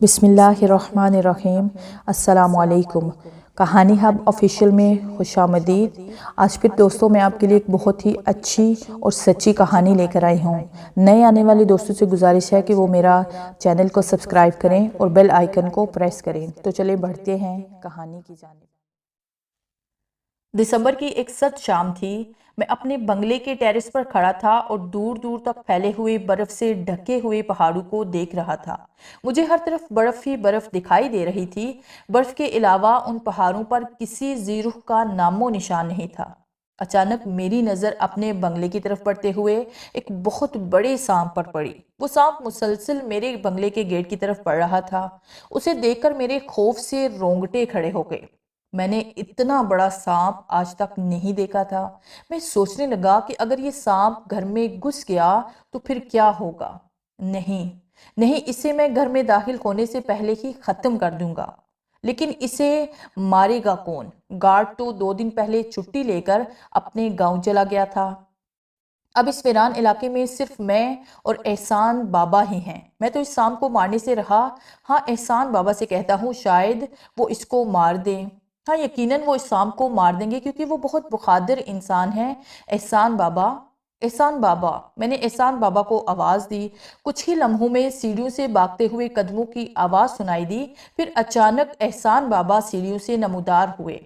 बिस्मिल्लाहिर्रहमानिर्रहीम। अस्सलामुअलैकुम। कहानी हब ऑफिशियल में खुशामदीद। आज फिर दोस्तों मैं आपके लिए एक बहुत ही अच्छी और सच्ची कहानी लेकर आई हूँ। नए आने वाले दोस्तों से गुजारिश है कि वो मेरा चैनल को सब्सक्राइब करें और बेल आइकन को प्रेस करें। तो चलिए बढ़ते हैं कहानी की जानिब। दिसंबर की एक सर्द शाम थी। मैं अपने बंगले के टेरेस पर खड़ा था और दूर दूर तक फैले हुए बर्फ से ढके हुए पहाड़ों को देख रहा था। मुझे हर तरफ बर्फ ही बर्फ दिखाई दे रही थी। बर्फ के अलावा उन पहाड़ों पर किसी ज़ीरुह का नामो निशान नहीं था। अचानक मेरी नज़र अपने बंगले की तरफ बढ़ते हुए एक बहुत बड़े सांप पर पड़ी। वो सांप मुसलसल मेरे बंगले के गेट की तरफ बढ़ रहा था। उसे देखकर मेरे खौफ से रोंगटे खड़े हो गए। मैंने इतना बड़ा सांप आज तक नहीं देखा था। मैं सोचने लगा कि अगर ये सांप घर में घुस गया तो फिर क्या होगा। नहीं नहीं, इसे मैं घर में दाखिल होने से पहले ही खत्म कर दूंगा। लेकिन इसे मारेगा कौन? गार्ड तो 2 दिन पहले छुट्टी लेकर अपने गांव चला गया था। अब इस वीरान इलाके में सिर्फ मैं और एहसान बाबा ही हैं। मैं तो इस सांप को मारने से रहा। हाँ, एहसान बाबा से कहता हूँ, शायद वो इसको मार दें। हाँ, यकीनन वो इस सांप को मार देंगे क्योंकि वो बहुत बहादुर इंसान है। एहसान बाबा, एहसान बाबा। मैंने एहसान बाबा को आवाज़ दी। कुछ ही लम्हों में सीढ़ियों से भागते हुए कदमों की आवाज़ सुनाई दी। फिर अचानक एहसान बाबा सीढ़ियों से नमूदार हुए।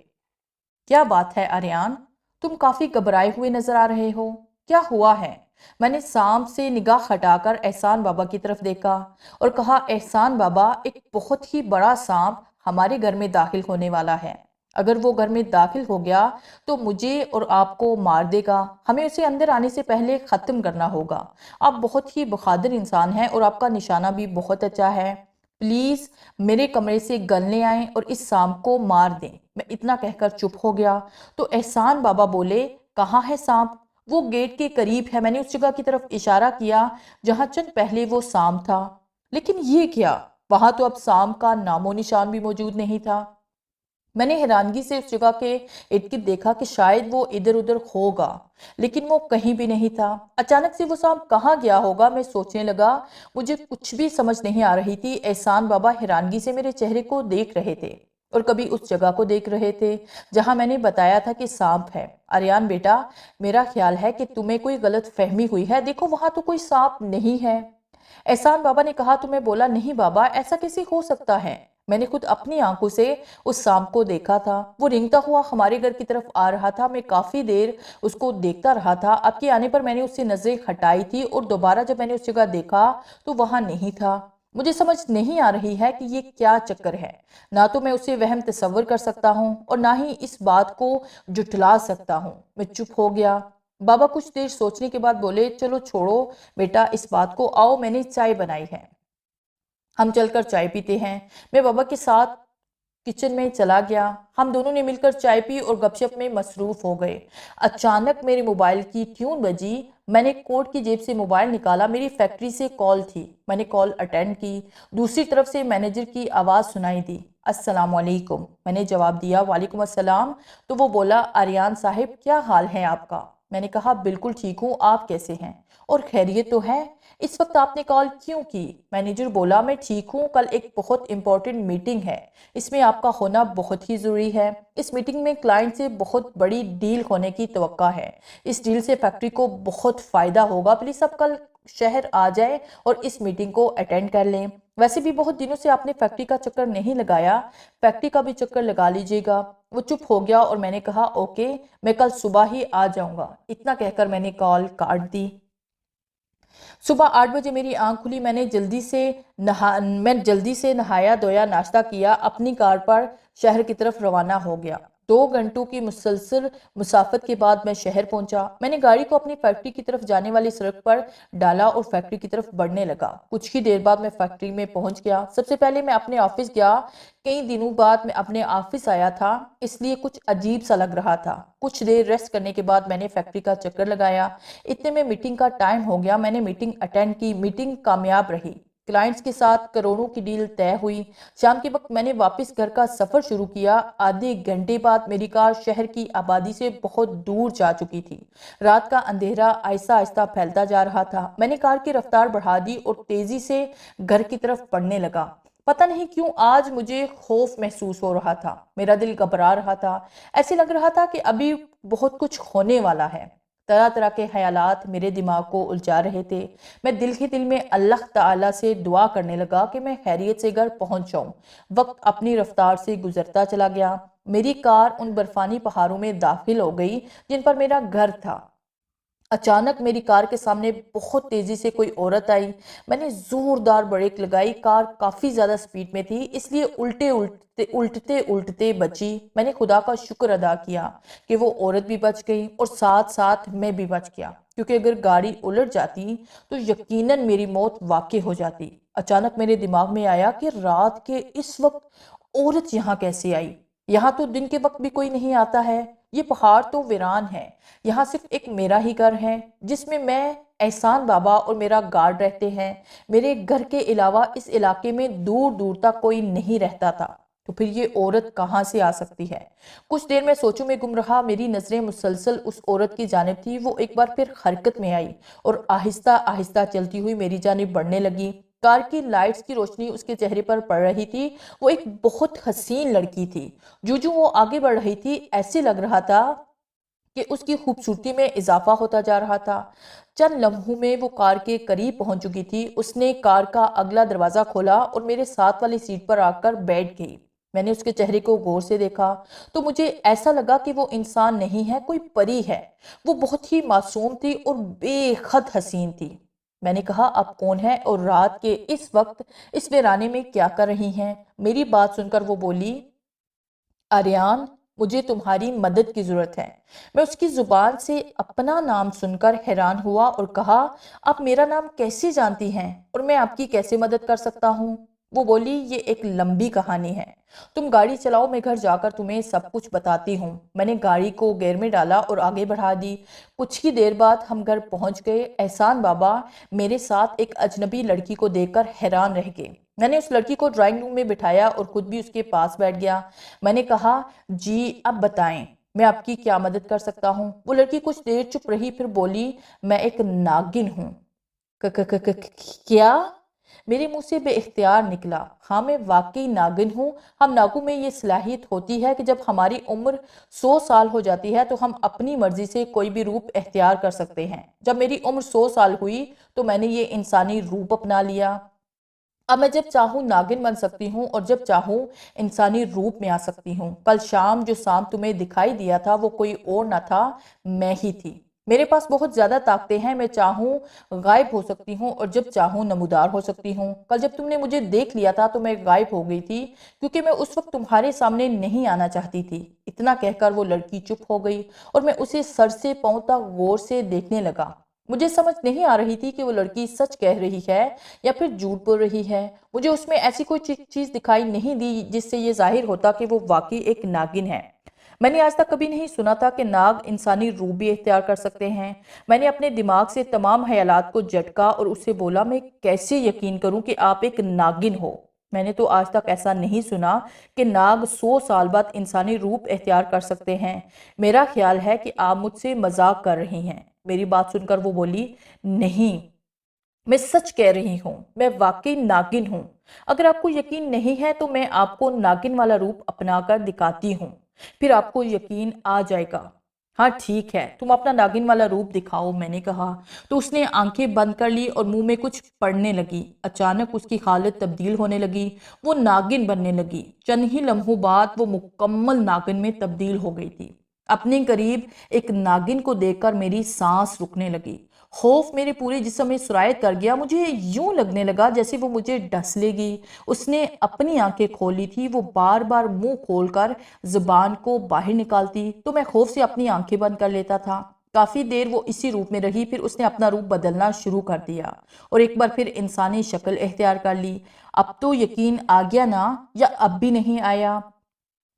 क्या बात है आर्यन, तुम काफी घबराए हुए नजर आ रहे हो। क्या हुआ है? मैंने सांप से निगाह हटाकर एहसान बाबा की तरफ देखा और कहा, एहसान बाबा, एक बहुत ही बड़ा सांप हमारे घर में दाखिल होने वाला है। अगर वो घर में दाखिल हो गया तो मुझे और आपको मार देगा। हमें उसे अंदर आने से पहले खत्म करना होगा। आप बहुत ही बहादुर इंसान हैं और आपका निशाना भी बहुत अच्छा है। प्लीज मेरे कमरे से गन ले आएं और इस सांप को मार दें। मैं इतना कहकर चुप हो गया तो एहसान बाबा बोले, कहाँ है सांप? वो गेट के करीब है। मैंने उस जगह की तरफ इशारा किया जहां चंद पहले वो सांप था। लेकिन ये क्या? वहां तो अब सांप का नामो निशान भी मौजूद नहीं था। मैंने हैरानगी से उस जगह के इर्द गिर्द देखा कि शायद वो इधर उधर होगा, लेकिन वो कहीं भी नहीं था। अचानक से वो सांप कहाँ गया होगा, मैं सोचने लगा। मुझे कुछ भी समझ नहीं आ रही थी। एहसान बाबा हैरानगी से मेरे चेहरे को देख रहे थे और कभी उस जगह को देख रहे थे जहां मैंने बताया था कि सांप है। आर्यन बेटा, मेरा ख्याल है कि तुम्हें कोई गलत फहमी हुई है। देखो, वहां तो कोई सांप नहीं है। एहसान बाबा ने कहा तो मैं बोला, नहीं बाबा, ऐसा कैसे हो सकता है? मैंने खुद अपनी आंखों से उस सांप को देखा था। वो रेंगता हुआ हमारे घर की तरफ आ रहा था। मैं काफी देर उसको देखता रहा था। आपके आने पर मैंने उससे नजरें हटाई थी और दोबारा जब मैंने उस जगह देखा तो वहां नहीं था। मुझे समझ नहीं आ रही है कि ये क्या चक्कर है। ना तो मैं उसे वहम तस्वर कर सकता हूँ और ना ही इस बात को जुटला सकता हूँ। मैं चुप हो गया। बाबा कुछ देर सोचने के बाद बोले, चलो छोड़ो बेटा इस बात को, आओ मैंने चाय बनाई है, हम चलकर चाय पीते हैं। मैं बाबा के साथ किचन में चला गया। हम दोनों ने मिलकर चाय पी और गपशप में मसरूफ हो गए। अचानक मेरे मोबाइल की ट्यून बजी। मैंने कोट की जेब से मोबाइल निकाला। मेरी फैक्ट्री से कॉल थी। मैंने कॉल अटेंड की। दूसरी तरफ से मैनेजर की आवाज़ सुनाई दी, अस्सलाम वालेकुम। मैंने जवाब दिया, वालेकुम अस्सलाम। तो वो बोला, आर्यन साहिब, क्या हाल है आपका? मैंने कहा, बिल्कुल ठीक हूँ, आप कैसे हैं? और खैरियत तो है? इस वक्त आपने कॉल क्यों की? मैनेजर बोला, मैं ठीक हूँ, कल एक बहुत इंपॉर्टेंट मीटिंग है, इसमें आपका होना बहुत ही ज़रूरी है। इस मीटिंग में क्लाइंट से बहुत बड़ी डील होने की तवक्का है। इस डील से फैक्ट्री को बहुत फ़ायदा होगा। प्लीज़ आप कल शहर आ जाए और इस मीटिंग को अटेंड कर लें। वैसे भी बहुत दिनों से आपने फैक्ट्री का चक्कर नहीं लगाया, फैक्ट्री का भी चक्कर लगा लीजिएगा। वो चुप हो गया और मैंने कहा, ओके, मैं कल सुबह ही आ जाऊंगा। इतना कहकर मैंने कॉल काट दी। सुबह 8 बजे मेरी आंख खुली। मैं जल्दी से नहाया धोया, नाश्ता किया, अपनी कार पर शहर की तरफ रवाना हो गया। 2 घंटों की मुसलसल मुसाफत के बाद मैं शहर पहुंचा। मैंने गाड़ी को अपनी फैक्ट्री की तरफ जाने वाली सड़क पर डाला और फैक्ट्री की तरफ बढ़ने लगा। कुछ ही देर बाद मैं फैक्ट्री में पहुंच गया। सबसे पहले मैं अपने ऑफिस गया। कई दिनों बाद मैं अपने ऑफिस आया था, इसलिए कुछ अजीब सा लग रहा था। कुछ देर रेस्ट करने के बाद मैंने फैक्ट्री का चक्कर लगाया। इतने में मीटिंग का टाइम हो गया। मैंने मीटिंग अटेंड की। मीटिंग कामयाब रही। क्लाइंट्स के साथ करोड़ों की डील तय हुई। शाम के वक्त मैंने वापस घर का सफर शुरू किया। आधे घंटे बाद मेरी कार शहर की आबादी से बहुत दूर जा चुकी थी। रात का अंधेरा आहिस्ता आहिस्ता फैलता जा रहा था। मैंने कार की रफ्तार बढ़ा दी और तेजी से घर की तरफ बढ़ने लगा। पता नहीं क्यों आज मुझे खौफ महसूस हो रहा था। मेरा दिल घबरा रहा था। ऐसे लग रहा था कि अभी बहुत कुछ होने वाला है। तरह तरह के ख्यालात मेरे दिमाग को उलझा रहे थे। मैं दिल ही दिल में अल्लाह ताला से दुआ करने लगा कि मैं खैरियत से घर पहुंच जाऊं। वक्त अपनी रफ्तार से गुजरता चला गया। मेरी कार उन बर्फानी पहाड़ों में दाखिल हो गई जिन पर मेरा घर था। अचानक मेरी कार के सामने बहुत तेजी से कोई औरत आई। मैंने जोरदार ब्रेक लगाई। कार काफी ज्यादा स्पीड में थी, इसलिए उल्टते उल्टते बची। मैंने खुदा का शुक्र अदा किया कि वो औरत भी बच गई और साथ साथ मैं भी बच गया, क्योंकि अगर गाड़ी उलट जाती तो यकीनन मेरी मौत वाकई हो जाती। अचानक मेरे दिमाग में आया कि रात के इस वक्त औरत यहाँ कैसे आई। यहाँ तो दिन के वक्त भी कोई नहीं आता है। ये पहाड़ तो वीरान है। यहाँ सिर्फ एक मेरा ही घर है जिसमें मैं, एहसान बाबा और मेरा गार्ड रहते हैं। मेरे घर के अलावा इस इलाके में दूर दूर तक कोई नहीं रहता था। तो फिर ये औरत कहाँ से आ सकती है? कुछ देर मैं सोचों में गुम रहा। मेरी नजरें मुसलसल उस औरत की जानिब थी। वो एक बार फिर हरकत में आई और आहिस्ता आहिस्ता चलती हुई मेरी जानिब बढ़ने लगी। कार की लाइट्स की रोशनी उसके चेहरे पर पड़ रही थी। वो एक बहुत हसीन लड़की थी। जो वो आगे बढ़ रही थी, ऐसे लग रहा था कि उसकी खूबसूरती में इजाफा होता जा रहा था। चंद लम्हों में वो कार के करीब पहुंच चुकी थी। उसने कार का अगला दरवाजा खोला और मेरे साथ वाली सीट पर आकर बैठ गई। मैंने उसके चेहरे को गौर से देखा तो मुझे ऐसा लगा कि वो इंसान नहीं है, कोई परी है। वो बहुत ही मासूम थी और बेहद हसीन थी। मैंने कहा, आप कौन है और रात के इस वक्त इस वीराने में क्या कर रही हैं? मेरी बात सुनकर वो बोली, आर्यान, मुझे तुम्हारी मदद की जरूरत है। मैं उसकी जुबान से अपना नाम सुनकर हैरान हुआ और कहा, आप मेरा नाम कैसे जानती हैं और मैं आपकी कैसे मदद कर सकता हूँ? वो बोली, ये एक लंबी कहानी है। तुम गाड़ी चलाओ, मैं घर जाकर तुम्हें सब कुछ बताती हूँ। मैंने गाड़ी को गियर में डाला और आगे बढ़ा दी। कुछ ही देर बाद हम घर पहुंच गए। एहसान बाबा मेरे साथ एक अजनबी लड़की को देखकर हैरान रह गए। मैंने उस लड़की को ड्राइंग रूम में बिठाया और खुद भी उसके पास बैठ गया। मैंने कहा, जी अब बताएं, मैं आपकी क्या मदद कर सकता हूँ? वो लड़की कुछ देर चुप रही, फिर बोली, मैं एक नागिन हूँ। क्या? मेरे मुंह से बेइख्तियार निकला। हाँ, मैं वाकई नागिन हूँ। हम नागों में ये सलाहियत होती है कि जब हमारी उम्र 100 साल हो जाती है तो हम अपनी मर्जी से कोई भी रूप इख्तियार कर सकते हैं। जब मेरी उम्र 100 साल हुई तो मैंने ये इंसानी रूप अपना लिया। अब मैं जब चाहूँ नागिन बन सकती हूँ और जब चाहूँ इंसानी रूप में आ सकती हूँ। कल शाम जो सांप तुम्हें दिखाई दिया था वो कोई और ना था, मैं ही थी। मेरे पास बहुत ज्यादा ताकतें हैं। मैं चाहूँ गायब हो सकती हूँ और जब चाहूँ नमूदार हो सकती हूँ। कल जब तुमने मुझे देख लिया था तो मैं गायब हो गई थी, क्योंकि मैं उस वक्त तुम्हारे सामने नहीं आना चाहती थी। इतना कहकर वो लड़की चुप हो गई और मैं उसे सर से पांव तक गौर से देखने लगा। मुझे समझ नहीं आ रही थी कि वो लड़की सच कह रही है या फिर झूठ बोल रही है। मुझे उसमें ऐसी कोई चीज दिखाई नहीं दी जिससे ये जाहिर होता कि वो वाकई एक नागिन है। मैंने आज तक कभी नहीं सुना था कि नाग इंसानी रूप भी इख्तियार कर सकते हैं। मैंने अपने दिमाग से तमाम ख्यालात को झटका और उससे बोला, मैं कैसे यकीन करूं कि आप एक नागिन हो? मैंने तो आज तक ऐसा नहीं सुना कि नाग 100 साल बाद इंसानी रूप इख्तियार कर सकते हैं। मेरा ख्याल है कि आप मुझसे मजाक कर रही हैं। मेरी बात सुनकर वो बोली, नहीं, मैं सच कह रही हूँ, मैं वाकई नागिन हूँ। अगर आपको यकीन नहीं है तो मैं आपको नागिन वाला रूप अपनाकर दिखाती हूँ, फिर आपको यकीन आ जाएगा। हाँ ठीक है, तुम अपना नागिन वाला रूप दिखाओ, मैंने कहा। तो उसने आंखें बंद कर ली और मुंह में कुछ पड़ने लगी। अचानक उसकी हालत तब्दील होने लगी। वो नागिन बनने लगी। चंद ही लम्हों बाद वो मुकम्मल नागिन में तब्दील हो गई थी। अपने करीब एक नागिन को देखकर मेरी सांस रुकने लगी। खौफ मेरे पूरे जिस्म में सरायत कर गया। मुझे यूं लगने लगा जैसे वो मुझे डस लेगी। उसने अपनी आंखें खोली थी। वो बार बार मुंह खोलकर जुबान को बाहर निकालती तो मैं खौफ से अपनी आंखें बंद कर लेता था। काफी देर वो इसी रूप में रही, फिर उसने अपना रूप बदलना शुरू कर दिया और एक बार फिर इंसानी शक्ल इख्तियार कर ली। अब तो यकीन आ गया ना, या अब भी नहीं आया?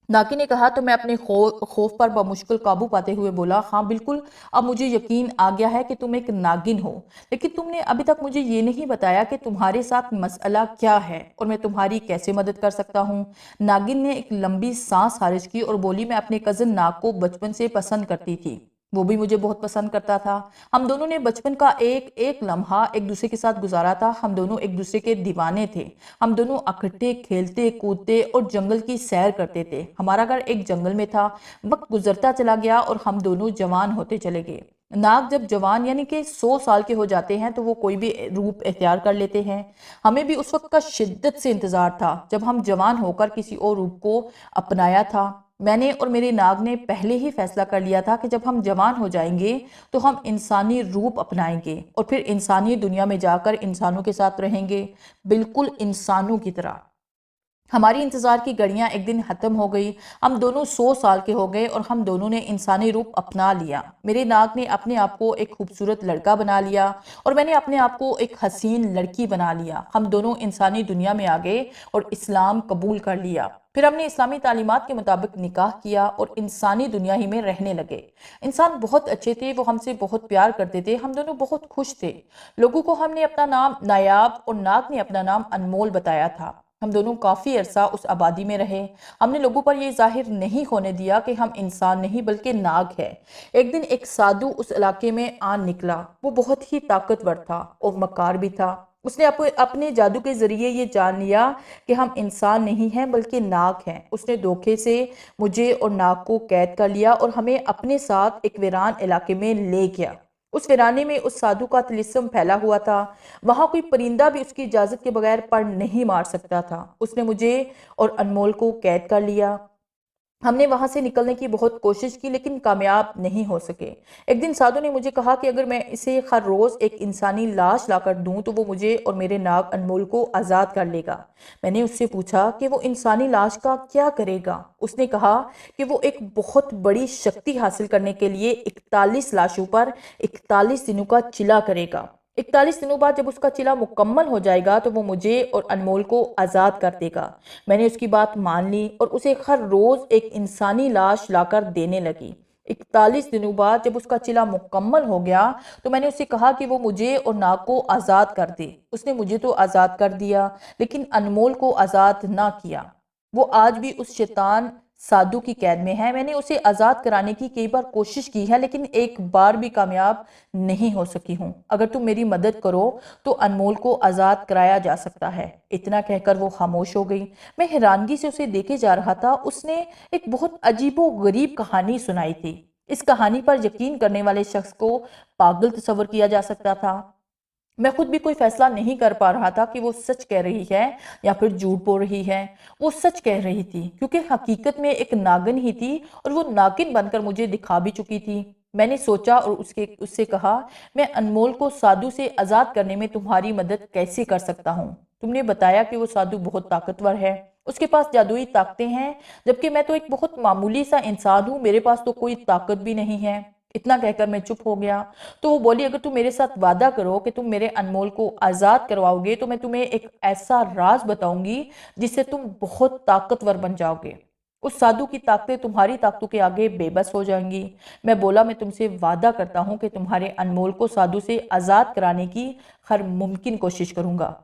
नाकी ने कहा तो मैं अपने खौफ पर बमुश्किल काबू पाते हुए बोला, हाँ बिल्कुल, अब मुझे यकीन आ गया है कि तुम एक नागिन हो। लेकिन तुमने अभी तक मुझे ये नहीं बताया कि तुम्हारे साथ मसला क्या है और मैं तुम्हारी कैसे मदद कर सकता हूँ। नागिन ने एक लंबी सांस खारिज की और बोली, मैं अपने कजन नाग को बचपन से पसंद करती थी। वो भी मुझे बहुत पसंद करता था। हम दोनों ने बचपन का एक एक लम्हा एक दूसरे के साथ गुजारा था। हम दोनों एक दूसरे के दीवाने थे। हम दोनों इकट्ठे खेलते कूदते और जंगल की सैर करते थे। हमारा घर एक जंगल में था। वक्त गुजरता चला गया और हम दोनों जवान होते चले गए। नाग जब जवान यानी कि 100 साल के हो जाते हैं तो वो कोई भी रूप इख्तियार कर लेते हैं। हमें भी उस वक्त का शिद्दत से इंतजार था जब हम जवान होकर किसी और रूप को अपनाया था। मैंने और मेरे नाग ने पहले ही फैसला कर लिया था कि जब हम जवान हो जाएंगे तो हम इंसानी रूप अपनाएंगे और फिर इंसानी दुनिया में जाकर इंसानों के साथ रहेंगे, बिल्कुल इंसानों की तरह। हमारी इंतजार की घड़ियां एक दिन खत्म हो गई। हम दोनों 100 साल के हो गए और हम दोनों ने इंसानी रूप अपना लिया। मेरे नाग ने अपने आप को एक खूबसूरत लड़का बना लिया और मैंने अपने आप को एक हसीन लड़की बना लिया। हम दोनों इंसानी दुनिया में आ गए और इस्लाम कबूल कर लिया। फिर हमने इस्लामी तालीमात के मुताबिक निकाह किया और इंसानी दुनिया ही में रहने लगे। इंसान बहुत अच्छे थे, वो हमसे बहुत प्यार करते थे। हम दोनों बहुत खुश थे। लोगों को हमने अपना नाम नायाब और नाग ने अपना नाम अनमोल बताया था। हम दोनों काफ़ी अरसा उस आबादी में रहे। हमने लोगों पर यह जाहिर नहीं होने दिया कि हम इंसान नहीं बल्कि नाग है। एक दिन एक साधु उस इलाके में आ निकला। वो बहुत ही ताकतवर था और मक्कार भी था। उसने अपने जादू के जरिए ये जान लिया कि हम इंसान नहीं हैं बल्कि नाग हैं। उसने धोखे से मुझे और नाग को कैद कर लिया और हमें अपने साथ एक वीरान इलाके में ले गया। उस वीराने में उस साधु का तिलिस्म फैला हुआ था। वहां कोई परिंदा भी उसकी इजाजत के बगैर पर नहीं मार सकता था। उसने मुझे और अनमोल को कैद कर लिया। हमने वहां से निकलने की बहुत कोशिश की लेकिन कामयाब नहीं हो सके। एक दिन साधु ने मुझे कहा कि अगर मैं इसे हर रोज एक इंसानी लाश लाकर दूं तो वो मुझे और मेरे नाग अनमोल को आजाद कर लेगा। मैंने उससे पूछा कि वो इंसानी लाश का क्या करेगा। उसने कहा कि वो एक बहुत बड़ी शक्ति हासिल करने के लिए 41 लाशों पर 41 दिनों का चिल्ला करेगा। 41 दिनों बाद जब उसका चिल्ला मुकम्मल हो जाएगा तो वो मुझे और अनमोल को आज़ाद कर देगा। मैंने उसकी बात मान ली और उसे हर रोज़ एक इंसानी लाश लाकर देने लगी। 41 दिनों बाद जब उसका चिल्ला मुकम्मल हो गया तो मैंने उसे कहा कि वो मुझे और नाग को आज़ाद कर दे। उसने मुझे तो आज़ाद कर दिया लेकिन अनमोल को आज़ाद ना किया। वो आज भी उस शैतान साधु की कैद में है। मैंने उसे आज़ाद कराने की कई बार कोशिश की है लेकिन एक बार भी कामयाब नहीं हो सकी हूँ। अगर तुम मेरी मदद करो तो अनमोल को आज़ाद कराया जा सकता है। इतना कहकर वो खामोश हो गई। मैं हैरानगी से उसे देखे जा रहा था। उसने एक बहुत अजीबो गरीब कहानी सुनाई थी। इस कहानी पर यकीन करने वाले शख्स को पागल तस्वर किया जा सकता था। मैं खुद भी कोई फैसला नहीं कर पा रहा था कि वो सच कह रही है या फिर झूठ बोल रही है। वो सच कह रही थी क्योंकि हकीकत में एक नागिन ही थी और वो नागिन बनकर मुझे दिखा भी चुकी थी। मैंने सोचा और उससे कहा, मैं अनमोल को साधु से आज़ाद करने में तुम्हारी मदद कैसे कर सकता हूँ। तुमने बताया कि वो साधु बहुत ताकतवर है, उसके पास जादुई ताकतें हैं, जबकि मैं तो एक बहुत मामूली सा इंसान हूँ, मेरे पास तो कोई ताकत भी नहीं है। इतना कहकर मैं चुप हो गया। तो वो बोली, अगर तुम मेरे साथ वादा करो कि तुम मेरे अनमोल को आज़ाद करवाओगे तो मैं तुम्हें एक ऐसा राज बताऊंगी जिससे तुम बहुत ताकतवर बन जाओगे। उस साधु की ताकतें तुम्हारी ताकतों के आगे बेबस हो जाएंगी। मैं बोला, मैं तुमसे वादा करता हूं कि तुम्हारे अनमोल को साधु से आज़ाद कराने की हर मुमकिन कोशिश करूंगा।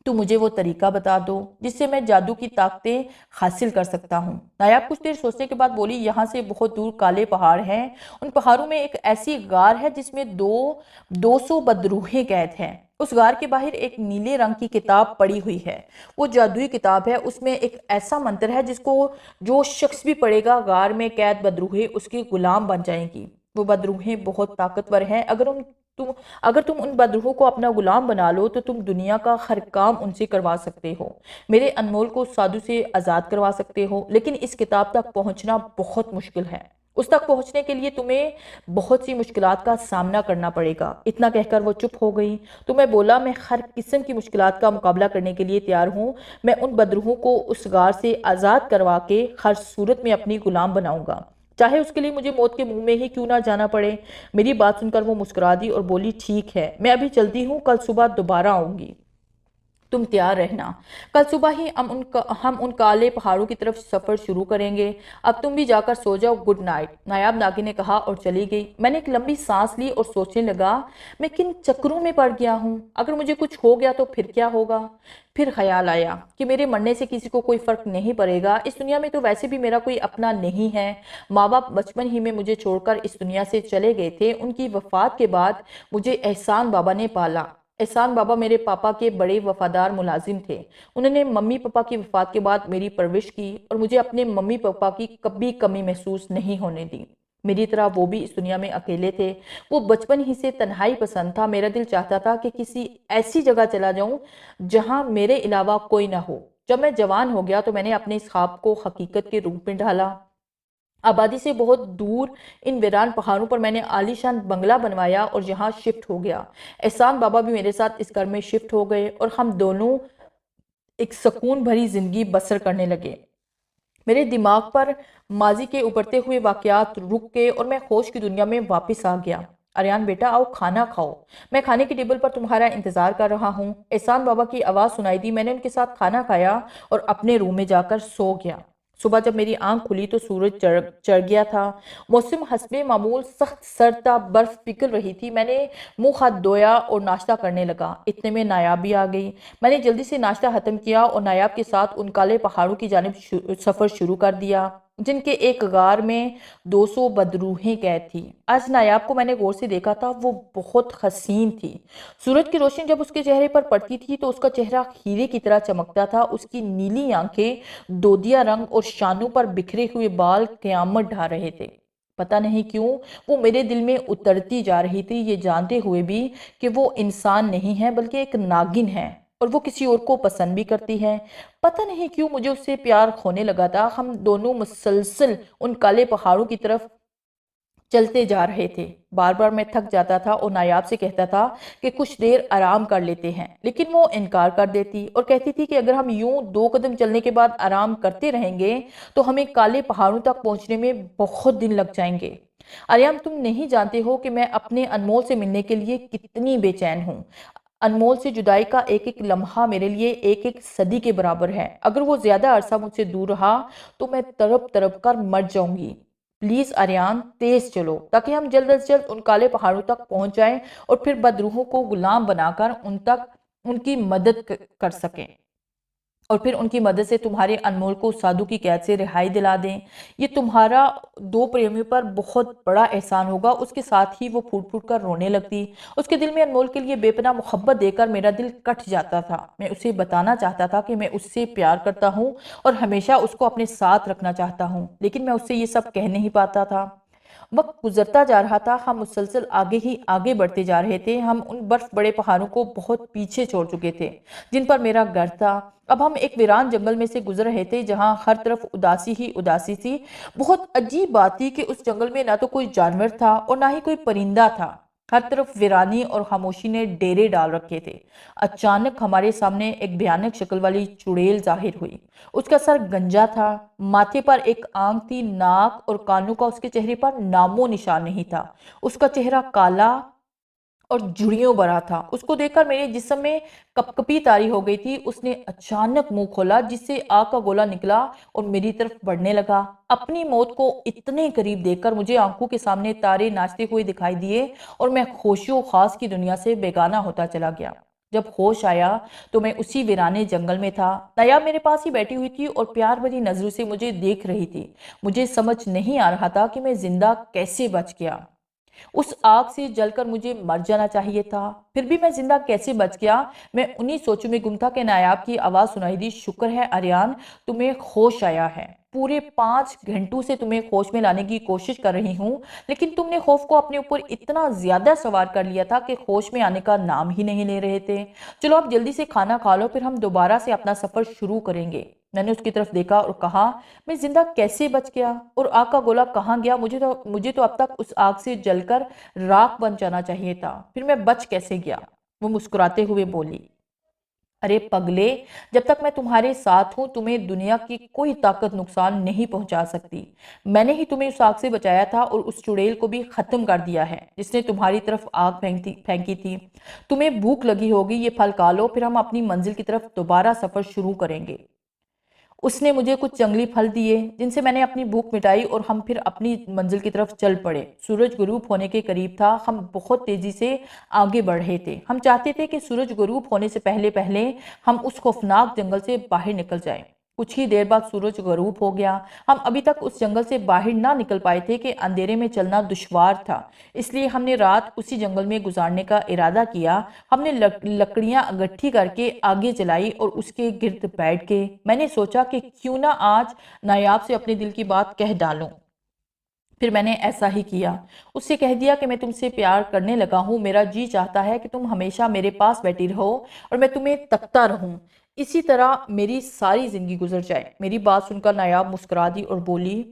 तो मुझे वो तरीका बता दो जिससे मैं जादू की ताकतें हासिल कर सकता हूँ। नायाब कुछ देर सोचने के बाद बोली, यहाँ से बहुत दूर काले पहाड़ हैं। उन पहाड़ों में एक ऐसी गार है जिसमें 200 बदरूहें कैद हैं। उस गार के बाहर एक नीले रंग की किताब पड़ी हुई है। वो जादुई किताब है। उसमें एक ऐसा मंत्र है जिसको जो शख्स भी पढ़ेगा गार में कैद बदरूहें उसकी गुलाम बन जाएंगी। वो बदरूहें बहुत ताकतवर हैं। अगर तुम उन बदरूहों को अपना गुलाम बना लो तो तुम दुनिया का हर काम उनसे करवा सकते हो। मेरे अनमोल को साधु से आज़ाद करवा सकते हो, लेकिन इस किताब तक पहुंचना बहुत मुश्किल है। उस तक पहुंचने के लिए तुम्हें बहुत सी मुश्किलात का सामना करना पड़ेगा। इतना कहकर वो चुप हो गई। तो मैं बोला, मैं हर किस्म की मुश्किलात का मुकाबला करने के लिए तैयार हूँ। मैं उन बदरूहों को उस गार से आज़ाद करवा के हर सूरत में अपनी गुलाम बनाऊंगा, चाहे उसके लिए मुझे मौत के मुंह में ही क्यों ना जाना पड़े। मेरी बात सुनकर वो मुस्कुरा दी और बोली, ठीक है, मैं अभी चलती हूँ, कल सुबह दोबारा आऊंगी। तुम तैयार रहना, कल सुबह ही हम उन काले पहाड़ों की तरफ सफर शुरू करेंगे। अब तुम भी जाकर सो जाओ, गुड नाइट, नायाब नागिन ने कहा और चली गई। मैंने एक लंबी सांस ली और सोचने लगा, मैं किन चक्रों में पड़ गया हूँ। अगर मुझे कुछ हो गया तो फिर क्या होगा। फिर ख्याल आया कि मेरे मरने से किसी को कोई फर्क नहीं पड़ेगा, इस दुनिया में तो वैसे भी मेरा कोई अपना नहीं है। माँ बाप बचपन ही में मुझे छोड़कर इस दुनिया से चले गए थे। उनकी वफात के बाद मुझे एहसान बाबा ने पाला। एहसान बाबा मेरे पापा के बड़े वफादार मुलाजिम थे। उन्होंने मम्मी पापा की वफात के बाद मेरी परवरिश की और मुझे अपने मम्मी पापा की कभी कमी महसूस नहीं होने दी। मेरी तरह वो भी इस दुनिया में अकेले थे। वो बचपन ही से तन्हाई पसंद था। मेरा दिल चाहता था कि किसी ऐसी जगह चला जाऊं जहां मेरे अलावा कोई ना हो। जब मैं जवान हो गया तो मैंने अपने इस ख्वाब को हकीकत के रूप में ढाला। आबादी से बहुत दूर इन वीरान पहाड़ों पर मैंने आलीशान बंगला बनवाया और यहाँ शिफ्ट हो गया। एहसान बाबा भी मेरे साथ इस घर में शिफ्ट हो गए और हम दोनों एक सुकून भरी जिंदगी बसर करने लगे। मेरे दिमाग पर माजी के उभरते हुए वाकयात रुक गए और मैं होश की दुनिया में वापस आ गया। अरियान बेटा, आओ खाना खाओ, मैं खाने की टेबल पर तुम्हारा इंतजार कर रहा हूँ। एहसान बाबा की आवाज़ सुनाई दी। मैंने उनके साथ खाना खाया और अपने रूम में जाकर सो गया। सुबह जब मेरी आंख खुली तो सूरज चढ़ गया था। मौसम हस्बे मामूल सख्त सर्द था, बर्फ पिघल रही थी। मैंने मुंह हाथ धोया और नाश्ता करने लगा। इतने में नायाब भी आ गई। मैंने जल्दी से नाश्ता खत्म किया और नायाब के साथ उन काले पहाड़ों की जानिब सफ़र शुरू कर दिया जिनके एक गार में 200 बदरूहें कैद थी। आज नायाब को मैंने गौर से देखा था। वो बहुत हसीन थी। सूरज की रोशनी जब उसके चेहरे पर पड़ती थी तो उसका चेहरा हीरे की तरह चमकता था। उसकी नीली आंखें, दोदिया रंग और शानों पर बिखरे हुए बाल कयामत ढा रहे थे। पता नहीं क्यों वो मेरे दिल में उतरती जा रही थी, ये जानते हुए भी कि वो इंसान नहीं है बल्कि एक नागिन है और वो किसी और को पसंद भी करती है। पता नहीं क्यों मुझे उससे प्यार होने लगा था। हम दोनों मुसलसल उन काले पहाड़ों की तरफ चलते जा रहे थे। बार बार मैं थक जाता था और नायाब से कहता था कि कुछ देर आराम कर लेते हैं, लेकिन वो इनकार कर देती और कहती थी कि अगर हम यूं 2 कदम चलने के बाद आराम करते रहेंगे तो हमें काले पहाड़ों तक पहुंचने में बहुत दिन लग जाएंगे। आर्यन, तुम नहीं जानते हो कि मैं अपने अनमोल से मिलने के लिए कितनी बेचैन हूँ। अनमोल से जुदाई का एक एक लम्हा मेरे लिए एक एक सदी के बराबर है। अगर वो ज्यादा अरसा मुझसे दूर रहा तो मैं तड़प तड़प कर मर जाऊंगी। प्लीज आर्यन, तेज चलो ताकि हम जल्द से जल्द उन काले पहाड़ों तक पहुंच जाएं और फिर बदरूहों को गुलाम बनाकर उनकी मदद कर सकें और फिर उनकी मदद से तुम्हारे अनमोल को साधु की कैद से रिहाई दिला दें। ये तुम्हारा दो प्रेमियों पर बहुत बड़ा एहसान होगा। उसके साथ ही वो फूट फूट कर रोने लगती। उसके दिल में अनमोल के लिए बेपनाह मोहब्बत देकर मेरा दिल कट जाता था। मैं उसे बताना चाहता था कि मैं उससे प्यार करता हूँ और हमेशा उसको अपने साथ रखना चाहता हूँ, लेकिन मैं उससे ये सब कह नहीं पाता था। वक्त गुजरता जा रहा था। हम मुसलसल आगे ही आगे बढ़ते जा रहे थे। हम उन बर्फ बड़े पहाड़ों को बहुत पीछे छोड़ चुके थे जिन पर मेरा घर था। अब हम एक वीरान जंगल में से गुजर रहे थे जहां हर तरफ उदासी ही उदासी थी। बहुत अजीब बात थी कि उस जंगल में ना तो कोई जानवर था और ना ही कोई परिंदा था। हर तरफ वीरानी और खामोशी ने डेरे डाल रखे थे। अचानक हमारे सामने एक भयानक शक्ल वाली चुड़ैल जाहिर हुई। उसका सर गंजा था, माथे पर एक आंख थी, नाक और कानों का उसके चेहरे पर नामो निशान नहीं था। उसका चेहरा काला और झुर्रियों भरा था। उसको देखकर मेरे जिस्म में कपकपी तारी हो गई थी। उसने अचानक मुंह खोला जिससे आग का गोला निकला और मेरी तरफ बढ़ने लगा। अपनी मौत को इतने करीब देखकर मुझे आंखों के सामने तारे नाचते हुए दिखाई दिए और मैं होशो खास की दुनिया से बेगाना होता चला गया। जब होश आया तो मैं उसी वीराने जंगल में था। नायाब मेरे पास ही बैठी हुई थी और प्यार भरी नजरों से मुझे देख रही थी। मुझे समझ नहीं आ रहा था कि मैं जिंदा कैसे बच गया। उस आग से जलकर मुझे मर जाना चाहिए था, फिर भी मैं जिंदा कैसे बच गया। मैं उन्हीं सोचों में गुम था कि नायाब की आवाज सुनाई दी, शुक्र है आर्यन, तुम्हें होश आया है। पूरे 5 घंटों से तुम्हें होश में लाने की कोशिश कर रही हूँ, लेकिन तुमने खौफ को अपने ऊपर इतना ज्यादा सवार कर लिया था कि होश में आने का नाम ही नहीं ले रहे थे। चलो अब जल्दी से खाना खा लो, फिर हम दोबारा से अपना सफर शुरू करेंगे। मैंने उसकी तरफ देखा और कहा, मैं जिंदा कैसे बच गया और आग का गोला कहाँ गया। मुझे तो अब तक उस आग से जलकर राख बन जाना चाहिए था। फिर मैं बच कैसे गया। वो मुस्कुराते हुए बोली, अरे पगले, जब तक मैं तुम्हारे साथ हूं तुम्हें दुनिया की कोई ताकत नुकसान नहीं पहुंचा सकती। मैंने ही तुम्हें उस आग से बचाया था और उस चुड़ैल को भी खत्म कर दिया है जिसने तुम्हारी तरफ आग फेंकी थी। तुम्हें भूख लगी होगी, ये फल खा लो, फिर हम अपनी मंजिल की तरफ दोबारा सफर शुरू करेंगे। उसने मुझे कुछ जंगली फल दिए जिनसे मैंने अपनी भूख मिटाई और हम फिर अपनी मंजिल की तरफ चल पड़े। सूरज गुरूब होने के करीब था। हम बहुत तेजी से आगे बढ़ रहे थे। हम चाहते थे कि सूरज गुरूब होने से पहले पहले हम उस खौफनाक जंगल से बाहर निकल जाएं। कुछ ही देर बाद सूरज गरूब हो गया। हम अभी तक उस जंगल से बाहर ना निकल पाए थे कि अंधेरे में चलना दुश्वार था। इसलिए हमने रात उसी जंगल में गुजारने का इरादा किया। हमने लकड़ियां इकट्ठी करके आगे जलाई और उसके गिर्द बैठ के मैंने सोचा कि क्यों ना आज नायाब से अपने दिल की बात कह डालूं। फिर मैंने ऐसा ही किया। उससे कह दिया कि मैं तुमसे प्यार करने लगा हूँ। मेरा जी चाहता है कि तुम हमेशा मेरे पास बैठी रहो और मैं तुम्हें तकता रहूं। इसी तरह मेरी सारी जिंदगी गुजर जाए। मेरी बात सुनकर नायाब मुस्कुरा दी और बोली,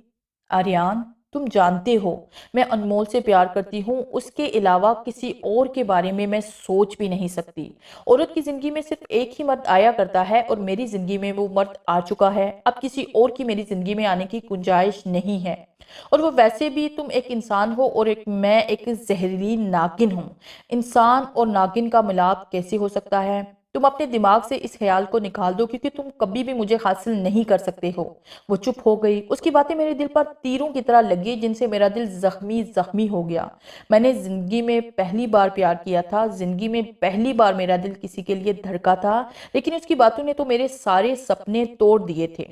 आर्यान, तुम जानते हो मैं अनमोल से प्यार करती हूँ। उसके अलावा किसी और के बारे में मैं सोच भी नहीं सकती। औरत की जिंदगी में सिर्फ एक ही मर्द आया करता है और मेरी जिंदगी में वो मर्द आ चुका है। अब किसी और की मेरी जिंदगी में आने की गुंजाइश नहीं है। और वो वैसे भी तुम एक इंसान हो और मैं एक जहरीली नागिन हूँ। इंसान और नागिन का मिलाप कैसे हो सकता है? तुम अपने दिमाग से इस ख्याल को निकाल दो क्योंकि तुम कभी भी मुझे हासिल नहीं कर सकते हो। वो चुप हो गई। उसकी बातें मेरे दिल पर तीरों की तरह लगी जिनसे मेरा दिल जख्मी जख्मी हो गया। मैंने जिंदगी में पहली बार प्यार किया था। जिंदगी में पहली बार मेरा दिल किसी के लिए धड़का था। लेकिन उसकी बातों ने तो मेरे सारे सपने तोड़ दिए थे।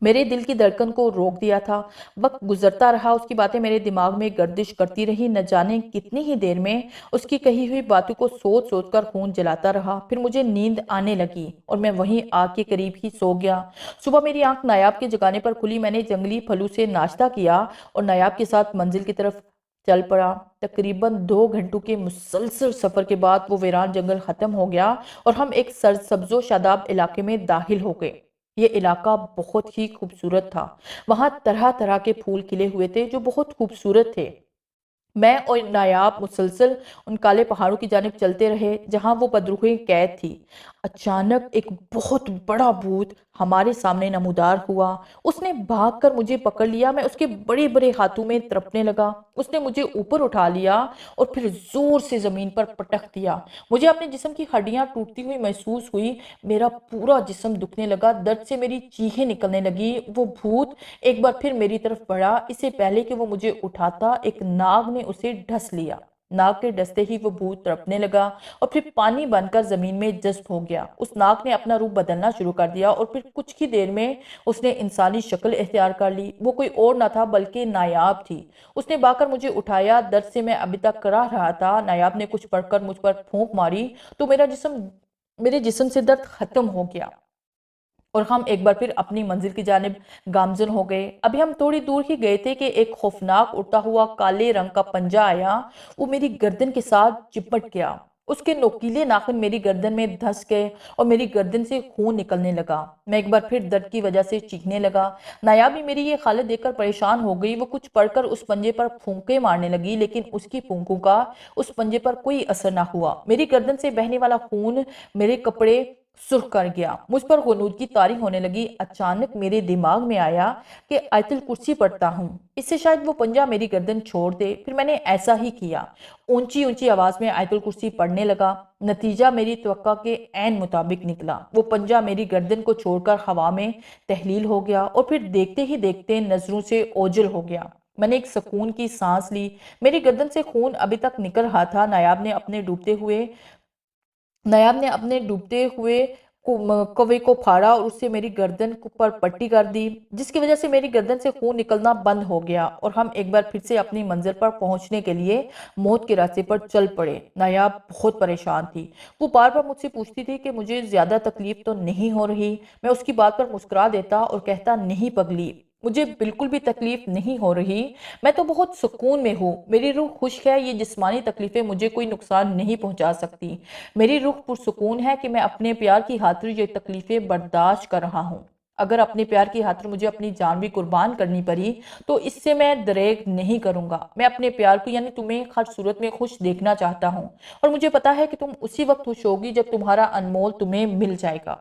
मेरे दिल की धड़कन को रोक दिया था। वक्त गुजरता रहा। उसकी बातें मेरे दिमाग में गर्दिश करती रही। न जाने कितनी ही देर में उसकी कही हुई बातों को सोच सोच कर खून जलाता रहा। फिर मुझे नींद आने लगी और मैं वहीं आग के करीब ही सो गया। सुबह मेरी आंख नायाब के जगाने पर खुली। मैंने जंगली फलों से नाश्ता किया और नायाब के साथ मंजिल की तरफ चल पड़ा। तकरीबन 2 घंटों के मुसलसल सफर के बाद वो वीरान जंगल खत्म हो गया और हम एक सरसब्जो शादाब इलाके में दाखिल हो गए। ये इलाका बहुत ही खूबसूरत था। वहां तरह तरह के फूल खिले हुए थे जो बहुत खूबसूरत थे। मैं और नायाब मुसलसल उन काले पहाड़ों की जानिब चलते रहे जहां वो बदरूहें कैद थी। अचानक एक बहुत बड़ा भूत हमारे सामने नमूदार हुआ। उसने भागकर मुझे पकड़ लिया। मैं उसके बड़े बड़े हाथों में तड़पने लगा। उसने मुझे ऊपर उठा लिया और फिर जोर से जमीन पर पटक दिया। मुझे अपने जिस्म की हड्डियां टूटती हुई महसूस हुई। मेरा पूरा जिस्म दुखने लगा। दर्द से मेरी चीखें निकलने लगी। वो भूत एक बार फिर मेरी तरफ बढ़ा। इससे पहले कि वो मुझे उठाता, एक नाग ने उसे ढस लिया। नाग के डसते ही वो भूत तड़पने लगा और फिर पानी बनकर जमीन में जज्ब हो गया। उस नाग ने अपना रूप बदलना शुरू कर दिया और फिर कुछ ही देर में उसने इंसानी शक्ल इख्तियार कर ली। वो कोई और ना था बल्कि नायाब थी। उसने भागकर मुझे उठाया। दर्द से मैं अभी तक कराह रहा था। नायाब ने कुछ पढ़कर मुझ पर फूंक मारी तो मेरे जिस्म से दर्द खत्म हो गया और हम एक बार फिर अपनी मंजिल की जानिब गामजन हो गए। अभी हम थोड़ी दूर ही गए थे कि एक खौफनाक उड़ता हुआ काले रंग का पंजा आया। वो मेरी गर्दन के साथ चिपट गया। उसके नोकीले नाखून मेरी गर्दन में धंस गए और मेरी गर्दन से खून निकलने लगा। मैं एक बार फिर दर्द की वजह से चीखने लगा। नायाब भी मेरी ये हालत देखकर परेशान हो गई। वो कुछ पढ़कर उस पंजे पर फूंके मारने लगी लेकिन उसकी फूंकों का उस पंजे पर कोई असर ना हुआ। मेरी गर्दन से बहने वाला खून मेरे कपड़े सुर्ख कर गया। मुझ पर गुनूद की तारी होने लगी। अचानक मेरे दिमाग में आया कि आयतुल कुर्सी पढ़ता हूँ, इससे शायद वो पंजा मेरी गर्दन छोड़ दे। फिर मैंने ऐसा ही किया। ऊंची ऊंची आवाज में आयतुल कुर्सी पढ़ने लगा। नतीजा मेरी तवक्का के ऐन मुताबिक निकला। वो पंजा मेरी गर्दन को छोड़कर हवा में तहलील हो गया और फिर देखते ही देखते नजरों से ओझल हो गया। मैंने एक सुकून की सांस ली। मेरी गर्दन से खून अभी तक निकल रहा था। नायाब ने अपने डूबते हुए कौवे को फाड़ा और उससे मेरी गर्दन पर पट्टी कर दी जिसकी वजह से मेरी गर्दन से खून निकलना बंद हो गया और हम एक बार फिर से अपनी मंजिल पर पहुंचने के लिए मौत के रास्ते पर चल पड़े। नायाब बहुत परेशान थी। वो बार बार मुझसे पूछती थी कि मुझे ज्यादा तकलीफ तो नहीं हो रही। मैं उसकी बात पर मुस्कुरा देता और कहता, नहीं पगली, मुझे बिल्कुल भी तकलीफ नहीं हो रही। मैं तो बहुत सुकून में हूँ। मेरी रूह खुश है। ये जिस्मानी तकलीफें मुझे कोई नुकसान नहीं पहुंचा सकती। मेरी रूह पुरसुकून है कि मैं अपने प्यार की खातिर ये तकलीफें बर्दाश्त कर रहा हूँ। अगर अपने प्यार की खातिर मुझे अपनी जान भी कुर्बान करनी पड़ी तो इससे मैं दरेग नहीं करूंगा। मैं अपने प्यार को यानी तुम्हें हर सूरत में खुश देखना चाहता हूँ और मुझे पता है कि तुम उसी वक्त खुश होगी जब तुम्हारा अनमोल तुम्हें मिल जाएगा।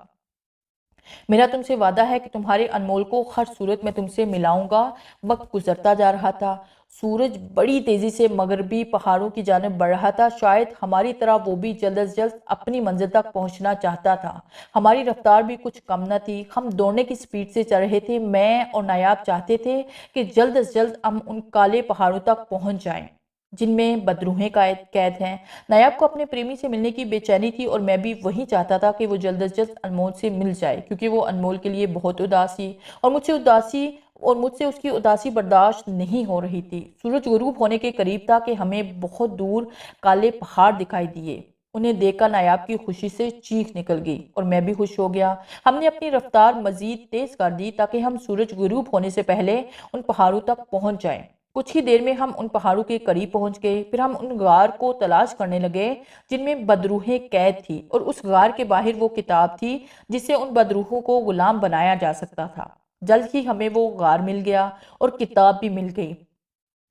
मेरा तुमसे वादा है कि तुम्हारे अनमोल को हर सूरत में तुमसे मिलाऊंगा। वक्त गुजरता जा रहा था। सूरज बड़ी तेजी से मगरबी पहाड़ों की जानिब बढ़ रहा था। शायद हमारी तरह वो भी जल्द अज जल्द अपनी मंजिल तक पहुंचना चाहता था। हमारी रफ्तार भी कुछ कम न थी। हम दौड़ने की स्पीड से चल रहे थे। मैं और नायाब चाहते थे कि जल्द अज जल्द हम उन काले पहाड़ों तक पहुंच जाएं जिनमें बदरूहें कैद हैं। नायाब को अपने प्रेमी से मिलने की बेचैनी थी और मैं भी वही चाहता था कि वो जल्द अज जल्द अनमोल से मिल जाए, क्योंकि वो अनमोल के लिए बहुत उदास थी और मुझसे उसकी उदासी बर्दाश्त नहीं हो रही थी। सूरज गुरूब होने के करीब था कि हमें बहुत दूर काले पहाड़ दिखाई दिए। उन्हें देखकर नायाब की खुशी से चीख निकल गई और मैं भी खुश हो गया। हमने अपनी रफ्तार मजीद तेज कर दी ताकि हम सूरज गुरूब होने से पहले उन पहाड़ों तक पहुंच जाएं। कुछ ही देर में हम उन पहाड़ों के करीब पहुंच गए। फिर हम उन गार को तलाश करने लगे जिनमें बदरूहें कैद थी और उस गार के बाहर वो किताब थी जिससे उन बदरूहों को गुलाम बनाया जा सकता था। जल्द ही हमें वो गार मिल गया और किताब भी मिल गई।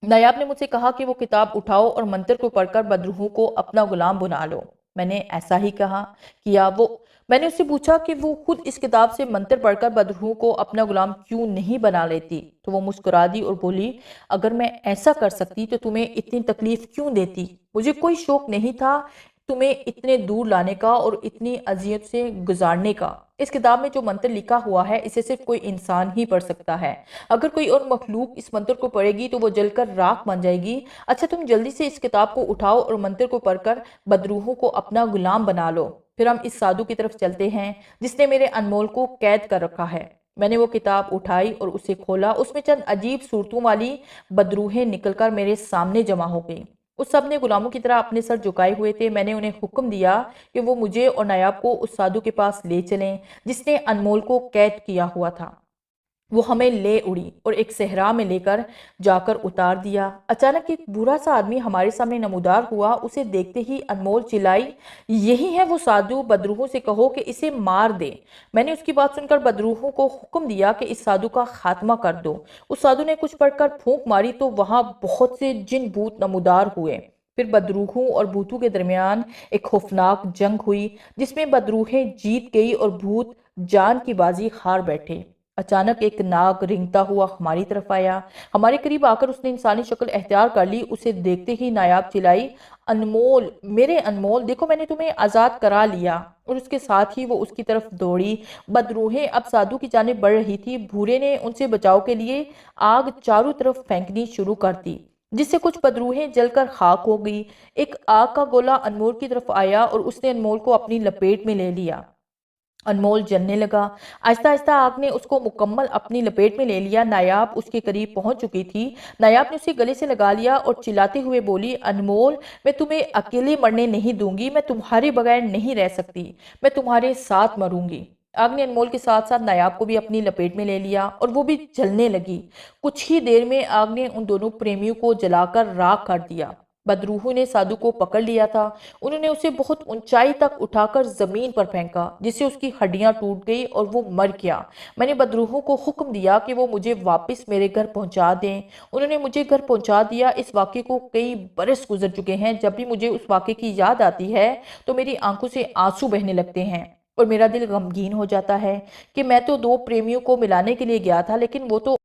नायाब ने मुझसे कहा कि वो किताब उठाओ और मंत्र को पढ़कर बदरूहों को अपना गुलाम बना लो। मैंने ऐसा ही कहा किया। वो मैंने उससे पूछा कि वो खुद इस किताब से मंत्र पढ़कर बदरूहों को अपना गुलाम क्यों नहीं बना लेती, तो वो मुस्कुरा दी और बोली, अगर मैं ऐसा कर सकती तो तुम्हें इतनी तकलीफ क्यों देती। मुझे कोई शौक नहीं था तुम्हें इतने दूर लाने का और इतनी अजियत से गुजारने का। इस किताब में जो मंत्र लिखा हुआ है इसे सिर्फ कोई इंसान ही पढ़ सकता है। अगर कोई और मखलूक इस मंत्र को पढ़ेगी तो वो जलकर राख बन जाएगी। अच्छा, तुम जल्दी से इस किताब को उठाओ और मंत्र को पढ़कर बदरूहों को अपना गुलाम बना लो। फिर हम इस साधु की तरफ चलते हैं जिसने मेरे अनमोल को कैद कर रखा है। मैंने वो किताब उठाई और उसे खोला। उसमें चंद अजीब सूरतों वाली बदरूहें निकलकर मेरे सामने जमा हो गई। उस सब ने गुलामों की तरह अपने सर झुकाए हुए थे। मैंने उन्हें हुक्म दिया कि वो मुझे और नायाब को उस साधु के पास ले चलें जिसने अनमोल को कैद किया हुआ था। वो हमें ले उड़ी और एक सहरा में लेकर जाकर उतार दिया। अचानक एक बूढ़ा सा आदमी हमारे सामने नमूदार हुआ। उसे देखते ही अनमोल चिल्लाई, यही है वो साधु, बदरूहों से कहो कि इसे मार दे। मैंने उसकी बात सुनकर बदरूहों को हुक्म दिया कि इस साधु का खात्मा कर दो। उस साधु ने कुछ पढ़कर फूंक मारी तो वहां बहुत से जिन भूत नमूदार हुए। फिर बदरूहों और भूतों के दरमियान एक खौफनाक जंग हुई जिसमें बदरूहें जीत गई और भूत जान की बाजी हार बैठे। अचानक एक नाग रेंगता हुआ हमारी तरफ आया। हमारे करीब आकर उसने इंसानी शक्ल अख्तियार कर ली। उसे देखते ही नायाब चिल्लाई, अनमोल, मेरे अनमोल, देखो मैंने तुम्हें आज़ाद करा लिया। और उसके साथ ही वो उसकी तरफ दौड़ी। बदरूहें अब साधु की जानिब बढ़ रही थी। भूरे ने उनसे बचाव के लिए आग चारों तरफ फेंकनी शुरू कर दी जिससे कुछ बदरूहें जलकर खाक हो गई। एक आग का गोला अनमोल की तरफ आया और उसने अनमोल को अपनी लपेट में ले लिया। अनमोल जलने लगा। आहिस्ता आहिस्ता आग ने उसको मुकम्मल अपनी लपेट में ले लिया। नायाब उसके करीब पहुंच चुकी थी। नायाब ने उसे गले से लगा लिया और चिल्लाते हुए बोली, अनमोल, मैं तुम्हें अकेले मरने नहीं दूंगी। मैं तुम्हारे बगैर नहीं रह सकती। मैं तुम्हारे साथ मरूंगी। आग ने अनमोल के साथ साथ नायाब को भी अपनी लपेट में ले लिया और वो भी जलने लगी। कुछ ही देर में आग ने उन दोनों प्रेमियों को जलाकर राख कर दिया। बदरूहों ने साधु को पकड़ लिया था। उन्होंने उसे बहुत ऊंचाई तक उठाकर जमीन पर फेंका जिससे उसकी हड्डियां टूट गई और वो मर गया। मैंने बदरूहों को हुक्म दिया कि वो मुझे वापस मेरे घर पहुंचा दें। उन्होंने मुझे घर पहुंचा दिया। इस वाक़े को कई बरस गुजर चुके हैं। जब भी मुझे उस वाक़े की याद आती है तो मेरी आंखों से आंसू बहने लगते हैं और मेरा दिल गमगीन हो जाता है कि मैं तो दो प्रेमियों को मिलाने के लिए गया था, लेकिन वो तो